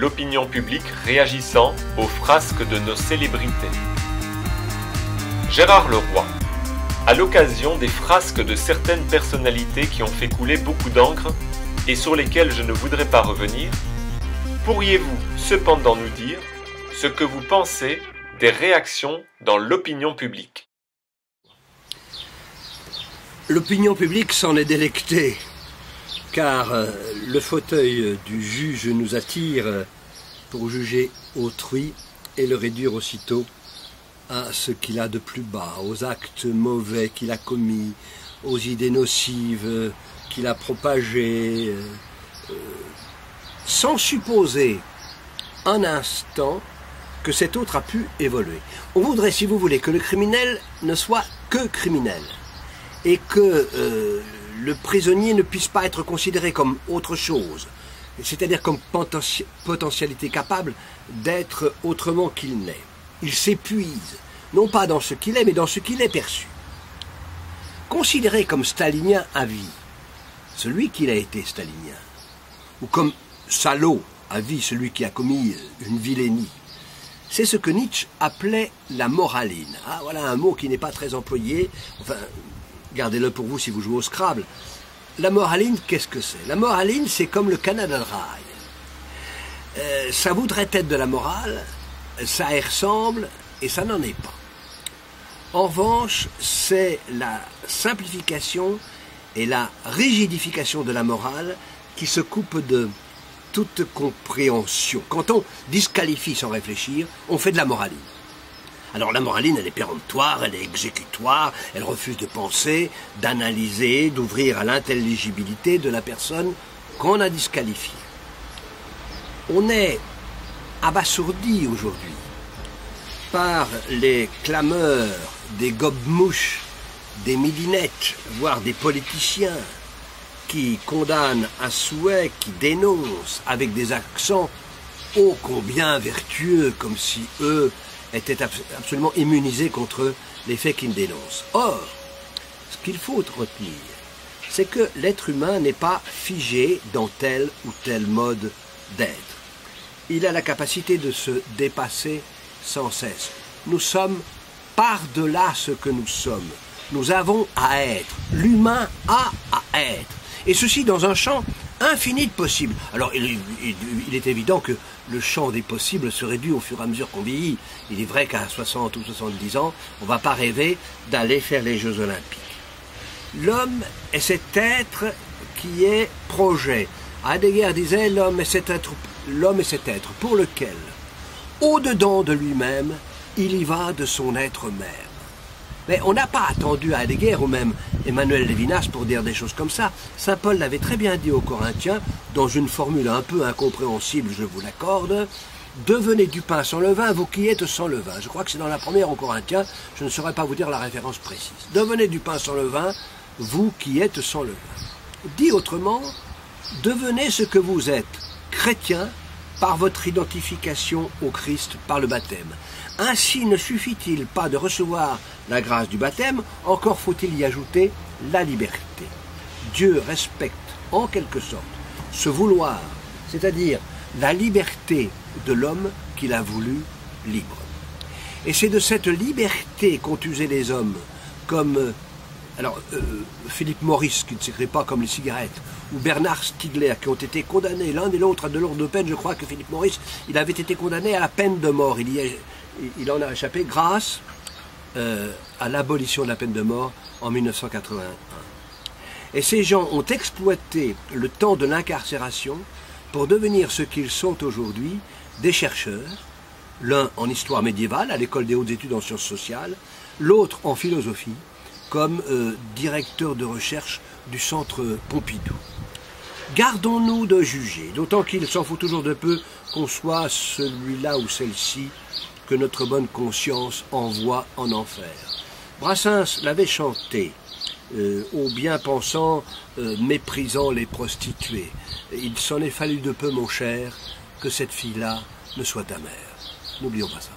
l'opinion publique réagissant aux frasques de nos célébrités. Gérard Leroy. À l'occasion des frasques de certaines personnalités qui ont fait couler beaucoup d'encre et sur lesquelles je ne voudrais pas revenir, pourriez-vous cependant nous dire ce que vous pensez des réactions dans l'opinion publique? L'opinion publique s'en est délectée, car le fauteuil du juge nous attire pour juger autrui et le réduire aussitôt à ce qu'il a de plus bas, aux actes mauvais qu'il a commis, aux idées nocives qu'il a propagées, sans supposer un instant que cet autre a pu évoluer. On voudrait, si vous voulez, que le criminel ne soit que criminel et que le prisonnier ne puisse pas être considéré comme autre chose, c'est-à-dire comme potentialité capable d'être autrement qu'il n'est. Il s'épuise, non pas dans ce qu'il est, mais dans ce qu'il est perçu. Considéré comme stalinien à vie, celui qui a été stalinien, ou comme salaud à vie, celui qui a commis une vilainie, c'est ce que Nietzsche appelait la moraline. Ah, voilà un mot qui n'est pas très employé, enfin, gardez-le pour vous si vous jouez au Scrabble. La moraline, qu'est-ce que c'est? La moraline, c'est comme le Canada Dry. Ça voudrait être de la morale, ça y ressemble, et ça n'en est pas. En revanche, c'est la simplification et la rigidification de la morale qui se coupe de toute compréhension. Quand on disqualifie sans réfléchir, on fait de la moraline. Alors la moraline, elle est péremptoire, elle est exécutoire, elle refuse de penser, d'analyser, d'ouvrir à l'intelligibilité de la personne qu'on a disqualifiée. On est abasourdi aujourd'hui par les clameurs des gobe-mouches, des midinettes, voire des politiciens qui condamnent à souhait, qui dénoncent avec des accents ô combien vertueux, comme si eux étaient absolument immunisés contre les faits qu'ils dénoncent. Or, ce qu'il faut retenir, c'est que l'être humain n'est pas figé dans tel ou tel mode d'être. Il a la capacité de se dépasser sans cesse. Nous sommes par-delà ce que nous sommes. Nous avons à être. L'humain a à être. Et ceci dans un champ infini de possibles. Alors, il est évident que le champ des possibles se réduit au fur et à mesure qu'on vieillit. Il est vrai qu'à 60 ou 70 ans, on ne va pas rêver d'aller faire les Jeux Olympiques. L'homme est cet être qui est projet. Heidegger disait l'homme est cet être pour lequel, au-dedans de lui-même, il y va de son être même. Mais on n'a pas attendu Heidegger ou même Emmanuel Levinas pour dire des choses comme ça. Saint Paul l'avait très bien dit aux Corinthiens, dans une formule un peu incompréhensible, je vous l'accorde. Devenez du pain sans levain, vous qui êtes sans levain. Je crois que c'est dans la première aux Corinthiens, je ne saurais pas vous dire la référence précise. Devenez du pain sans levain, vous qui êtes sans levain. Dit autrement, devenez ce que vous êtes, chrétien, par votre identification au Christ par le baptême. Ainsi ne suffit-il pas de recevoir la grâce du baptême, encore faut-il y ajouter la liberté. Dieu respecte en quelque sorte ce vouloir, c'est-à-dire la liberté de l'homme qu'il a voulu libre. Et c'est de cette liberté qu'ont usé les hommes, comme Philippe Maurice, qui ne s'écrit pas comme les cigarettes, ou Bernard Stiegler, qui ont été condamnés l'un et l'autre à de lourdes peines. Je crois que Philippe Maurice, il avait été condamné à la peine de mort. Il en a échappé grâce à l'abolition de la peine de mort en 1981. Et ces gens ont exploité le temps de l'incarcération pour devenir ce qu'ils sont aujourd'hui, des chercheurs, l'un en histoire médiévale, à l'école des hautes études en sciences sociales, l'autre en philosophie, comme directeur de recherche du centre Pompidou. Gardons-nous de juger, d'autant qu'il s'en faut toujours de peu qu'on soit celui-là ou celle-ci que notre bonne conscience envoie en enfer. Brassens l'avait chanté, aux bien-pensants méprisant les prostituées. Il s'en est fallu de peu, mon cher, que cette fille-là ne soit ta mère. N'oublions pas ça.